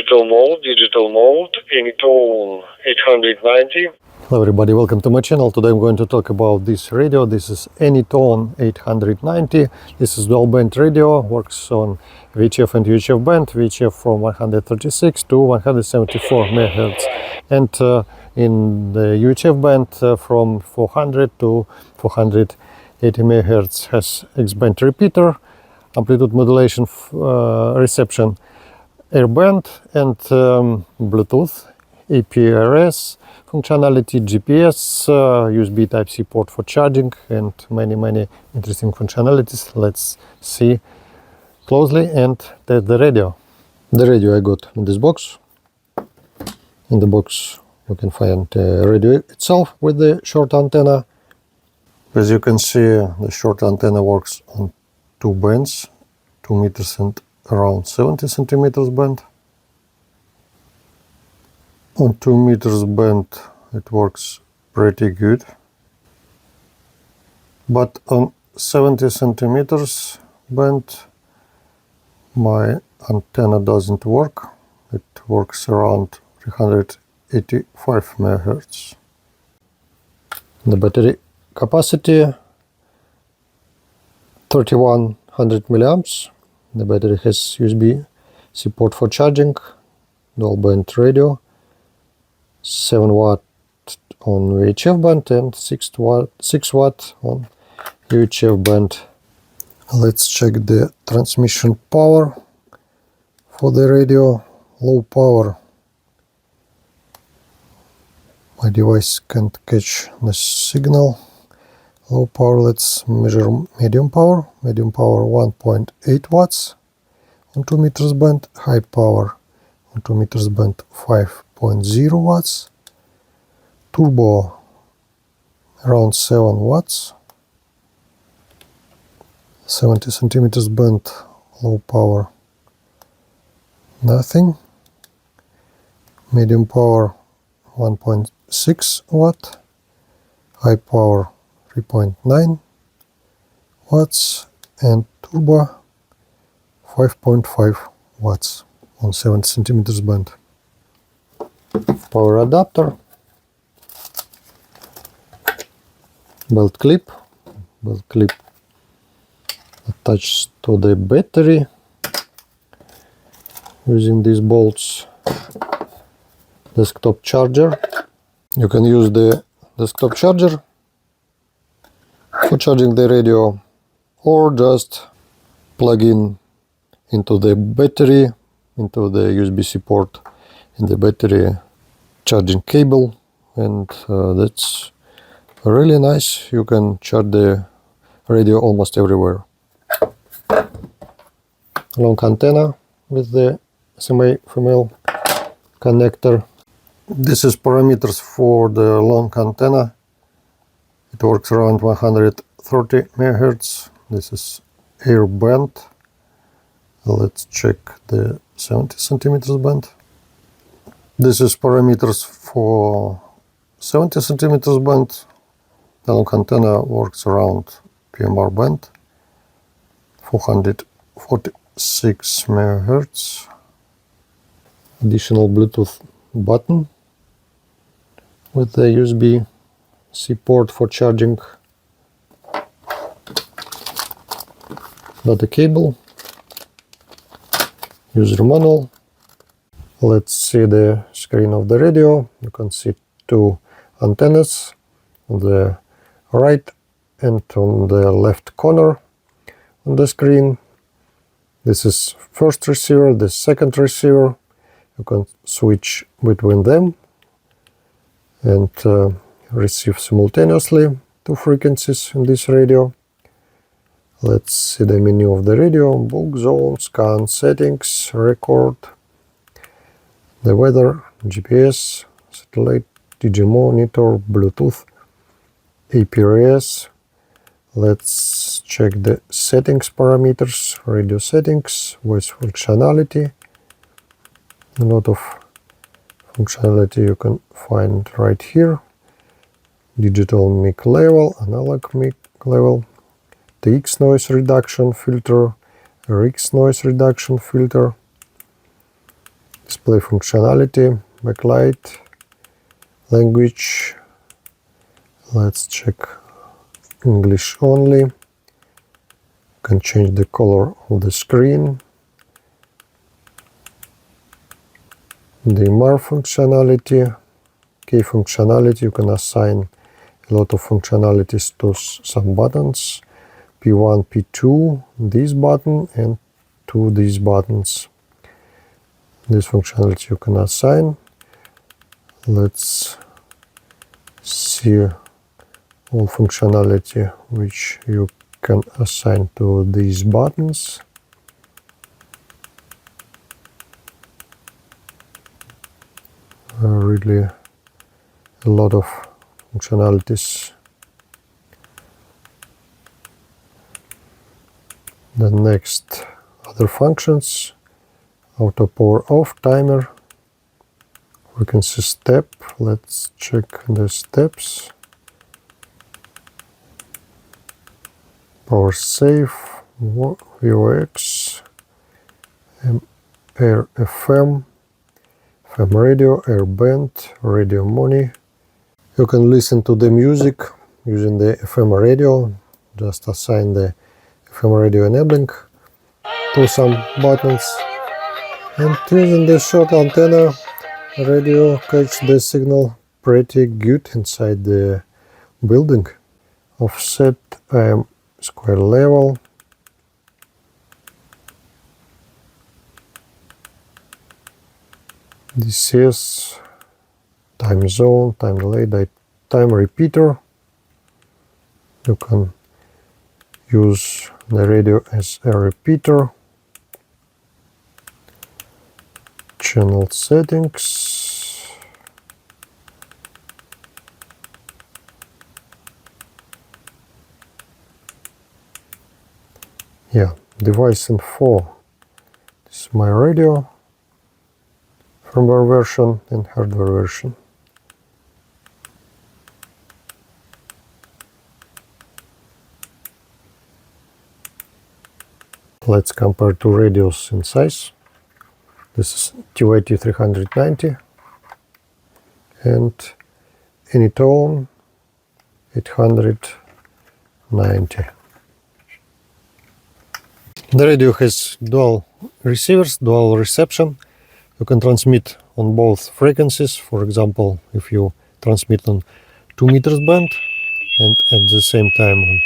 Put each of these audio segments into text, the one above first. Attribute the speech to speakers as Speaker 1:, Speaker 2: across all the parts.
Speaker 1: digital mode, AnyTone 890.
Speaker 2: Hello everybody, welcome to my channel. Today I'm going to talk about this radio. This is AnyTone 890. This is dual band radio, works on VHF and UHF band, VHF from 136 to 174 MHz, and in the UHF band from 400 to 480 MHz, has X-band repeater, amplitude modulation, reception, airband, and Bluetooth, APRS functionality, GPS, USB Type-C port for charging, and many interesting functionalities. Let's see closely and test the radio. The radio I got in this box. In the box you can find the radio itself with the short antenna. As you can see, the short antenna works on two bands, 2 meters and around 70 centimeters band. On 2 meters band it works pretty good, but on 70 centimeters band my antenna doesn't work. It works around 385 MHz. The battery capacity 3100 milliamps. The battery has USB-C port for charging, dual band radio, 7 watt on VHF band and 6 watt on UHF band. Let's check the transmission power for the radio. Low power. My device can't catch the signal. Low power, let's measure medium power. Medium power 1.8 watts on 2 meters band. High power on 2 meters band 5.0 watts. Turbo around 7 watts. 70 centimeters band, low power nothing. Medium power 1.6 watt. High power 3.9 watts, and turbo 5.5 watts on 70 centimeters band. Power adapter, belt clip attached to the battery using these bolts. Desktop charger. You can use the desktop charger for charging the radio, or just plug into the battery, into the USB-C port in the battery charging cable, and that's really nice. You can charge the radio almost everywhere. Long antenna with the SMA female connector. This is parameters for the long antenna. It works around 130 MHz. This is air band. Let's check the 70 centimeters band. This is parameters for 70 centimeters band. The long antenna works around DMR band, 446 MHz. Additional Bluetooth button with the USB-C port for charging. Data cable. User manual. Let's see the screen of the radio. You can see two antennas on the right and on the left corner on the screen. This is first receiver, the second receiver. You can switch between them and receive simultaneously two frequencies in this radio. Let's see the menu of the radio. Book, zone, scan, settings, record, the weather, GPS, satellite, DJ monitor, Bluetooth, APRS. Let's check the settings parameters, radio settings, voice functionality. A lot of functionality you can find right here. Digital mic level, analog mic level, TX noise reduction filter, RX noise reduction filter, display functionality, backlight, language. Let's check English only. You can change the color of the screen. DMR functionality, key functionality. You can assign a lot of functionalities to some buttons. P1, P2, this button, and to these buttons. This functionality you can assign. Let's see all functionality which you can assign to these buttons. Really a lot of functionalities. The next other functions, auto power off, timer. We can see step. Let's check the steps. Power save, VOX, air FM, FM radio, air band, radio money. You can listen to the music using the FM radio. Just assign the FM radio enabling to some buttons. And using the short antenna, radio catch the signal pretty good inside the building. Offset square level. This is time zone, time delay, time repeater. You can use the radio as a repeater. Channel settings. Yeah, device info. This is my radio, firmware version and hardware version. Let's compare two radios in size. This is AT-D890 and AnyTone AT-D890. The radio has dual receivers, dual reception. You can transmit on both frequencies. For example, if you transmit on 2 meters band and at the same time on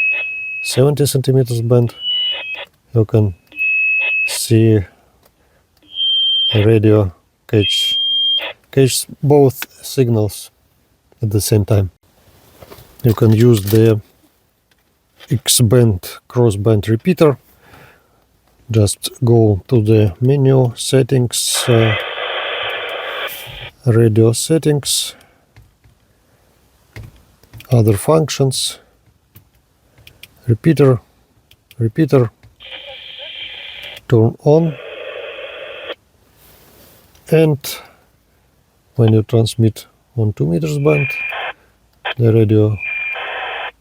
Speaker 2: 70 centimeters band, you can see the radio catch both signals at the same time. You can use the X-band cross-band repeater. Just go to the menu, settings, radio settings, other functions, repeater, turn on, and when you transmit on 2 meters band, the radio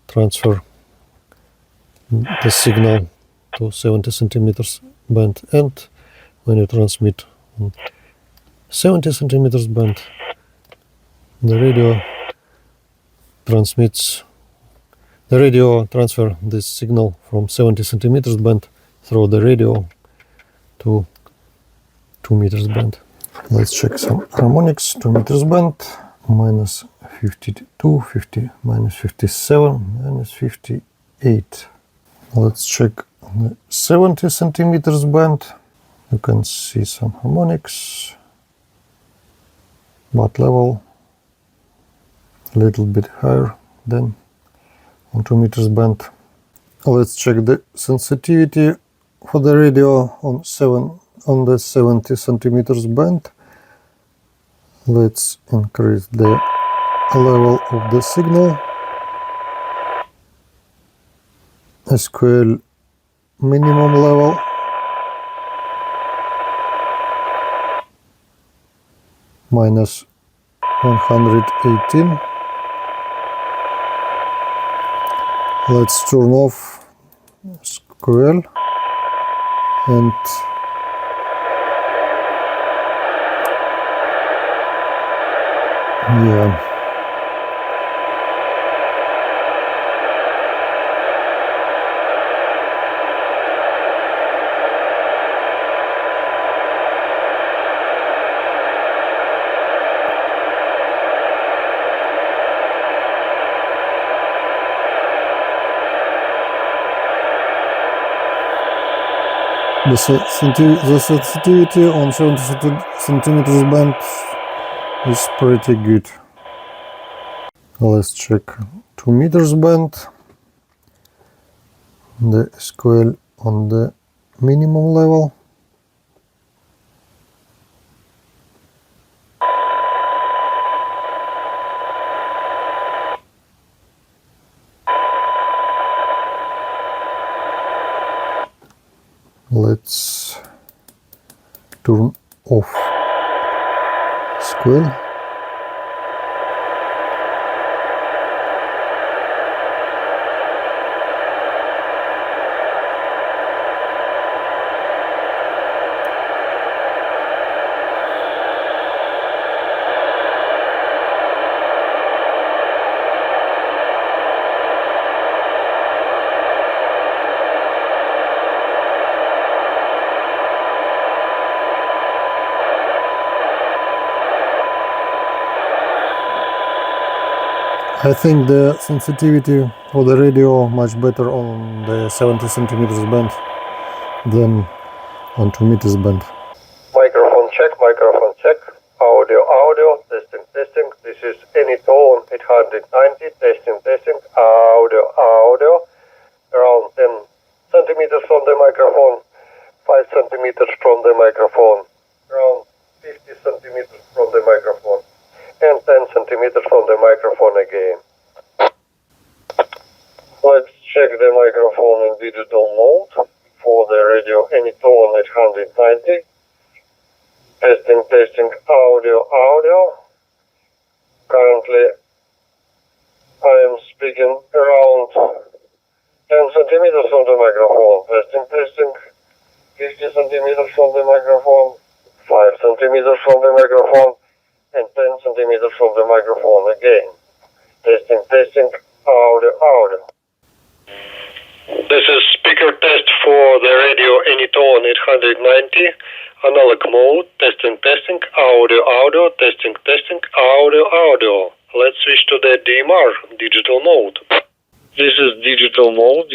Speaker 2: transfer the signal to 70 centimeters band, and when you transmit on 70 centimeters band, the radio transfer this signal from 70 centimeters band through the radio to 2 meters band. Let's check some harmonics. 2 meters band, minus 52, 50, minus 57, minus 58. Let's check the 70 centimeters band. You can see some harmonics, but level a little bit higher than on 2 meters band. Let's check the sensitivity for the radio on the 70 centimeters band. Let's increase the level of the signal. SQL minimum level. Minus 118. Let's turn off SQL and Yeah. The sensitivity on 70 centimeters band is pretty good. Let's check 2 meters band. The SQL on the minimum level. Let's turn off SQL. I think the sensitivity for the radio much better on the 70 centimeters band than on 2 meters band.
Speaker 1: Microphone check, audio, testing. This is AnyTone AT-D890, testing, audio, around 10 centimeters from the microphone, 5 centimeters from the microphone, around 50 centimeters from the microphone, and 10 centimeters from the microphone again. Let's check the microphone in digital mode for the radio AnyTone AT-D890. Testing, audio. Currently, I am speaking around 10 centimeters from the microphone. Testing, 50 centimeters from the microphone, 5 centimeters from the microphone, and 10 centimeters from the microphone again. Testing, audio. This is speaker test for the radio AnyTone AT-D890, analog mode, testing, audio, testing, audio. Let's switch to the DMR, digital mode. This is digital mode,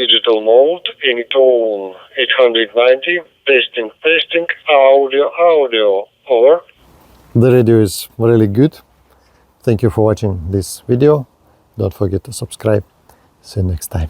Speaker 1: AnyTone AT-D890, testing, audio. Over.
Speaker 2: The radio is really good. Thank you for watching this video. Don't forget to subscribe. See you next time.